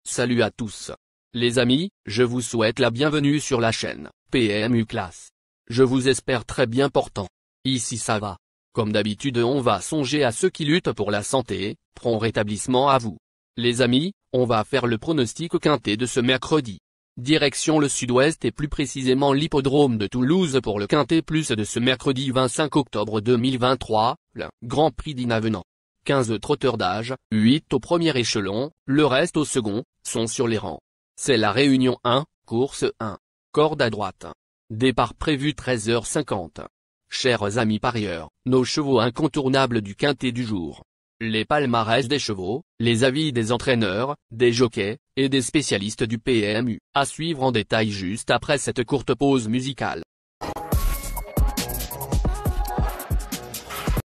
Salut à tous. Les amis, je vous souhaite la bienvenue sur la chaîne PMU Classe. Je vous espère très bien portant. Ici ça va. Comme d'habitude on va songer à ceux qui luttent pour la santé, prompt rétablissement à vous. Les amis, on va faire le pronostic quintet de ce mercredi. Direction le sud-ouest et plus précisément l'hippodrome de Toulouse pour le quintet plus de ce mercredi 25 octobre 2023, le Grand Prix d'Inavenant. 15 trotteurs d'âge, 8 au premier échelon, le reste au second, sont sur les rangs. C'est la réunion 1, course 1. Corde à droite. Départ prévu 13h50. Chers amis parieurs, nos chevaux incontournables du quintet du jour. Les palmarès des chevaux, les avis des entraîneurs, des jockeys, et des spécialistes du PMU, à suivre en détail juste après cette courte pause musicale.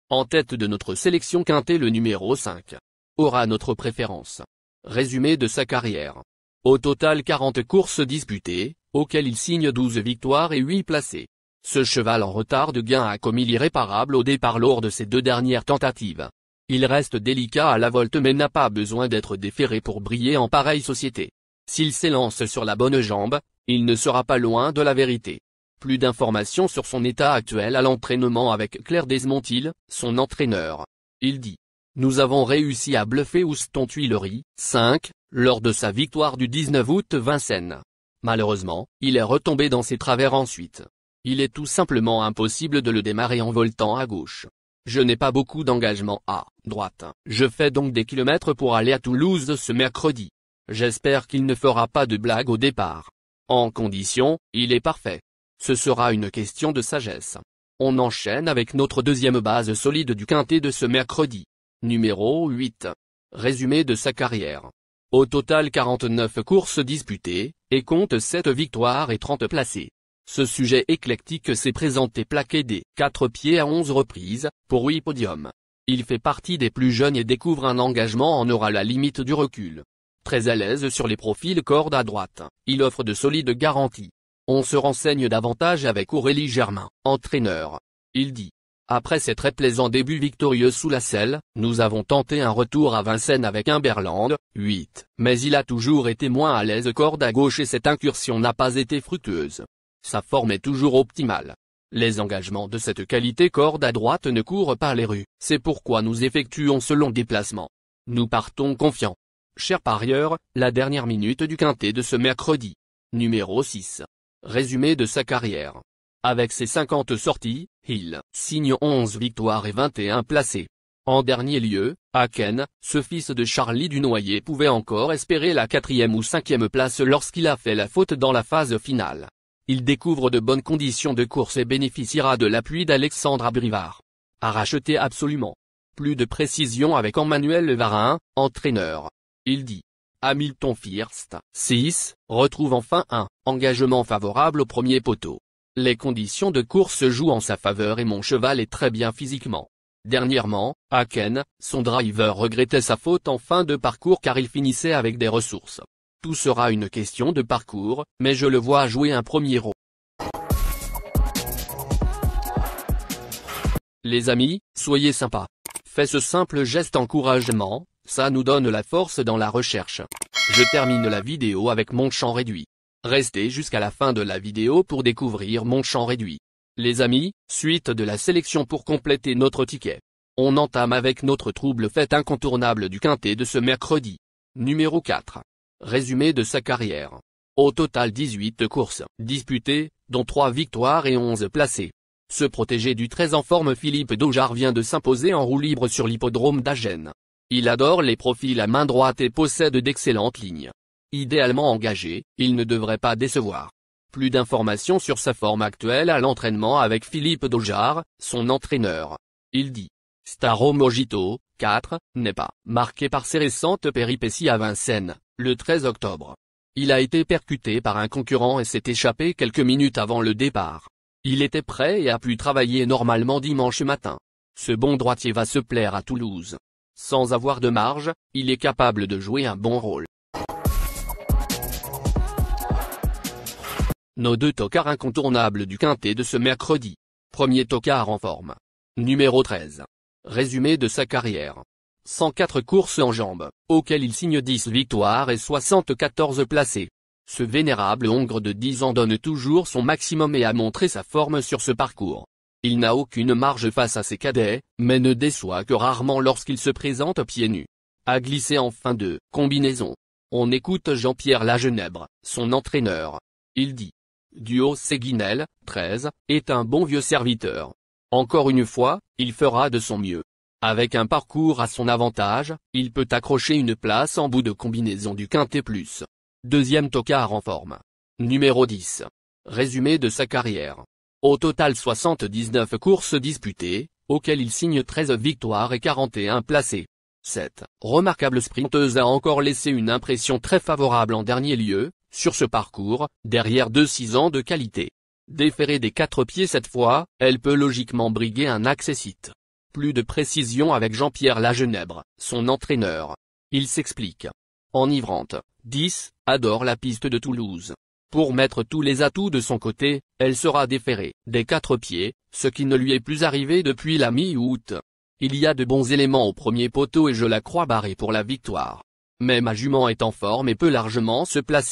En tête de notre sélection quintet le numéro 5. Aura notre préférence. Résumé de sa carrière. Au total 40 courses disputées, auxquelles il signe 12 victoires et 8 placés. Ce cheval en retard de gain a commis l'irréparable au départ lors de ses 2 dernières tentatives. Il reste délicat à la volte mais n'a pas besoin d'être déféré pour briller en pareille société. S'il s'élance sur la bonne jambe, il ne sera pas loin de la vérité. Plus d'informations sur son état actuel à l'entraînement avec Claire Desmontil, son entraîneur. Il dit: nous avons réussi à bluffer Houston Tuileries, 5, lors de sa victoire du 19 août Vincennes. Malheureusement, il est retombé dans ses travers ensuite. Il est tout simplement impossible de le démarrer en voltant à gauche. Je n'ai pas beaucoup d'engagement à droite. Je fais donc des kilomètres pour aller à Toulouse ce mercredi. J'espère qu'il ne fera pas de blague au départ. En condition, il est parfait. Ce sera une question de sagesse. On enchaîne avec notre deuxième base solide du quintet de ce mercredi. Numéro 8. Résumé de sa carrière. Au total 49 courses disputées, et compte 7 victoires et 30 placés. Ce sujet éclectique s'est présenté plaqué des 4 pieds à 11 reprises, pour 8 podiums. Il fait partie des plus jeunes et découvre un engagement en aura la limite du recul. Très à l'aise sur les profils corde à droite, il offre de solides garanties. On se renseigne davantage avec Aurélie Germain, entraîneur. Il dit: après ces très plaisants débuts victorieux sous la selle, nous avons tenté un retour à Vincennes avec un Berland, 8, mais il a toujours été moins à l'aise corde à gauche et cette incursion n'a pas été fructueuse. Sa forme est toujours optimale. Les engagements de cette qualité corde à droite ne courent pas les rues, c'est pourquoi nous effectuons ce long déplacement. Nous partons confiants. Chers parieurs, la dernière minute du quintet de ce mercredi. Numéro 6. Résumé de sa carrière. Avec ses 50 sorties, il signe 11 victoires et 21 placés. En dernier lieu, Haken, ce fils de Charlie Dunoyer pouvait encore espérer la 4e ou 5e place lorsqu'il a fait la faute dans la phase finale. Il découvre de bonnes conditions de course et bénéficiera de l'appui d'Alexandre Abrivard. À racheter absolument. Plus de précision avec Emmanuel Levarin, entraîneur. Il dit: Hamilton First, 6, retrouve enfin un engagement favorable au premier poteau. Les conditions de course jouent en sa faveur et mon cheval est très bien physiquement. Dernièrement, Haken, son driver regrettait sa faute en fin de parcours car il finissait avec des ressources. Tout sera une question de parcours, mais je le vois jouer un premier rôle. Les amis, soyez sympas. Faites ce simple geste encouragement, ça nous donne la force dans la recherche. Je termine la vidéo avec mon champ réduit. Restez jusqu'à la fin de la vidéo pour découvrir mon champ réduit. Les amis, suite de la sélection pour compléter notre ticket. On entame avec notre trouble fête incontournable du quintet de ce mercredi. Numéro 4. Résumé de sa carrière. Au total 18 courses disputées, dont 3 victoires et 11 placés. Ce protégé du très en forme Philippe Daujard vient de s'imposer en roue libre sur l'hippodrome d'Agen. Il adore les profils à main droite et possède d'excellentes lignes. Idéalement engagé, il ne devrait pas décevoir. Plus d'informations sur sa forme actuelle à l'entraînement avec Philippe Daujard, son entraîneur. Il dit: Staro Mojito, 4, n'est pas marqué par ses récentes péripéties à Vincennes, le 13 octobre. Il a été percuté par un concurrent et s'est échappé quelques minutes avant le départ. Il était prêt et a pu travailler normalement dimanche matin. Ce bon droitier va se plaire à Toulouse. Sans avoir de marge, il est capable de jouer un bon rôle. Nos 2 tocards incontournables du quintet de ce mercredi. Premier tocard en forme. Numéro 13. Résumé de sa carrière. 104 courses en jambes, auxquelles il signe 10 victoires et 74 placés. Ce vénérable hongre de 10 ans donne toujours son maximum et a montré sa forme sur ce parcours. Il n'a aucune marge face à ses cadets, mais ne déçoit que rarement lorsqu'il se présente pieds nus. A glissé en fin de combinaison. On écoute Jean-Pierre Lagenèbre, son entraîneur. Il dit: Duo Séguinel, 13, est un bon vieux serviteur. Encore une fois, il fera de son mieux. Avec un parcours à son avantage, il peut accrocher une place en bout de combinaison du Quintet Plus. Deuxième tocard en forme. Numéro 10. Résumé de sa carrière. Au total 79 courses disputées, auxquelles il signe 13 victoires et 41 placés. Cette remarquable sprinteuse a encore laissé une impression très favorable en dernier lieu, sur ce parcours, derrière 2-6 ans de qualité. Déférée des 4 pieds cette fois, elle peut logiquement briguer un accessite. Plus de précision avec Jean-Pierre Lagenèbre, son entraîneur. Il s'explique. Enivrante, 10, adore la piste de Toulouse. Pour mettre tous les atouts de son côté, elle sera déférée des 4 pieds, ce qui ne lui est plus arrivé depuis la mi-août. Il y a de bons éléments au premier poteau et je la crois barrée pour la victoire. Mais ma jument est en forme et peut largement se placer.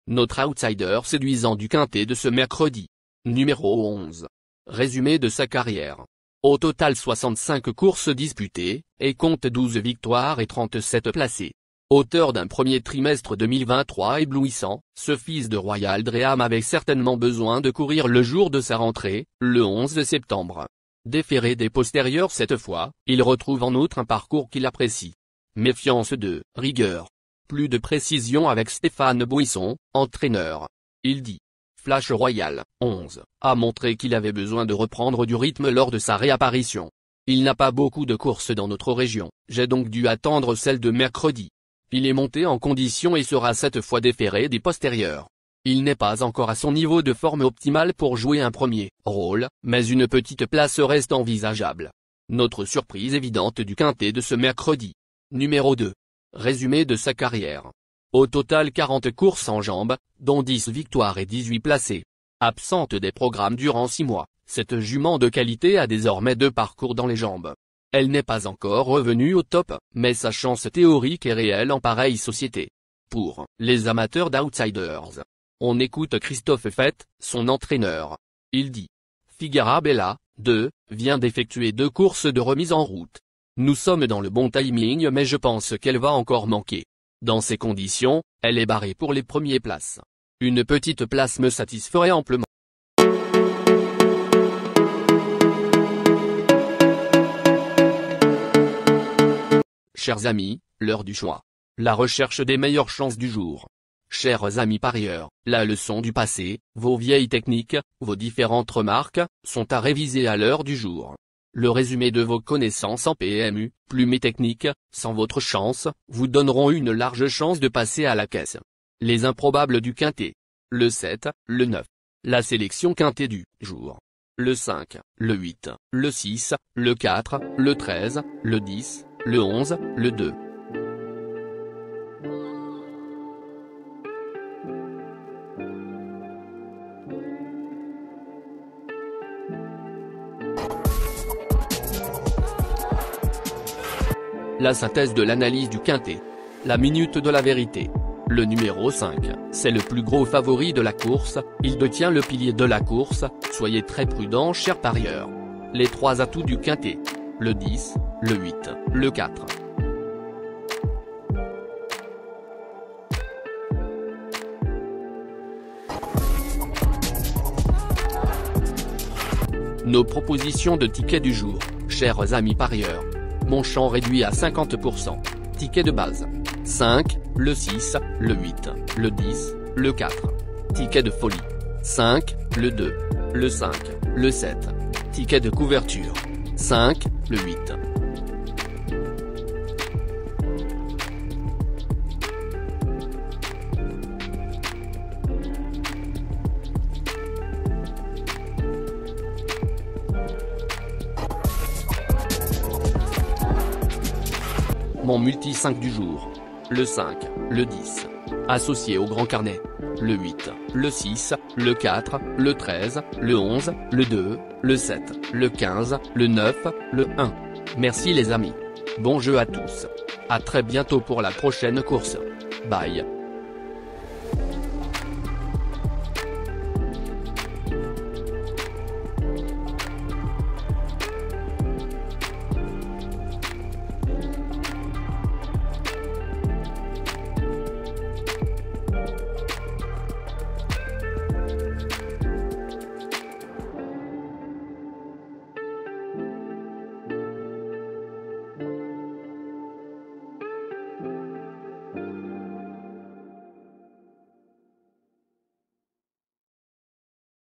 Notre outsider séduisant du Quintet de ce mercredi. Numéro 11. Résumé de sa carrière. Au total 65 courses disputées, et compte 12 victoires et 37 placés. Auteur d'un premier trimestre 2023 éblouissant, ce fils de Royal Dreham avait certainement besoin de courir le jour de sa rentrée, le 11 septembre. Déféré des postérieurs cette fois, il retrouve en outre un parcours qu'il apprécie. Méfiance de rigueur. Plus de précision avec Stéphane Bouisson, entraîneur. Il dit: Flash Royal, 11, a montré qu'il avait besoin de reprendre du rythme lors de sa réapparition. Il n'a pas beaucoup de courses dans notre région, j'ai donc dû attendre celle de mercredi. Il est monté en condition et sera cette fois déféré des postérieurs. Il n'est pas encore à son niveau de forme optimale pour jouer un premier rôle, mais une petite place reste envisageable. Notre surprise évidente du Quintet de ce mercredi. Numéro 2. Résumé de sa carrière. Au total 40 courses en jambes, dont 10 victoires et 18 placés. Absente des programmes durant 6 mois, cette jument de qualité a désormais 2 parcours dans les jambes. Elle n'est pas encore revenue au top, mais sa chance théorique est réelle en pareille société. Pour les amateurs d'outsiders, on écoute Christophe Fett, son entraîneur. Il dit: Figara Bella, 2, vient d'effectuer 2 courses de remise en route. Nous sommes dans le bon timing mais je pense qu'elle va encore manquer. Dans ces conditions, elle est barrée pour les premières places. Une petite place me satisferait amplement. Chers amis, l'heure du choix. La recherche des meilleures chances du jour. Chers amis parieurs, la leçon du passé, vos vieilles techniques, vos différentes remarques, sont à réviser à l'heure du jour. Le résumé de vos connaissances en PMU, plumes et techniques, sans votre chance, vous donneront une large chance de passer à la caisse. Les improbables du Quintet. Le 7, le 9. La sélection Quintet du jour. Le 5, le 8, le 6, le 4, le 13, le 10, le 11, le 2. La synthèse de l'analyse du Quintet. La minute de la vérité. Le numéro 5, c'est le plus gros favori de la course, il détient le pilier de la course, soyez très prudents chers parieurs. Les 3 atouts du Quintet. Le 10, le 8, le 4. Nos propositions de tickets du jour, chers amis parieurs. Mon champ réduit à 50%. Ticket de base. 5, le 6, le 8, le 10, le 4. Ticket de folie. 5, le 2, le 5, le 7. Ticket de couverture. 5, le 8. Mon multi 5 du jour. Le 5, le 10, associés au grand carnet. Le 8, le 6, le 4, le 13, le 11, le 2, le 7, le 15, le 9, le 1. Merci les amis. Bon jeu à tous. À très bientôt pour la prochaine course. Bye.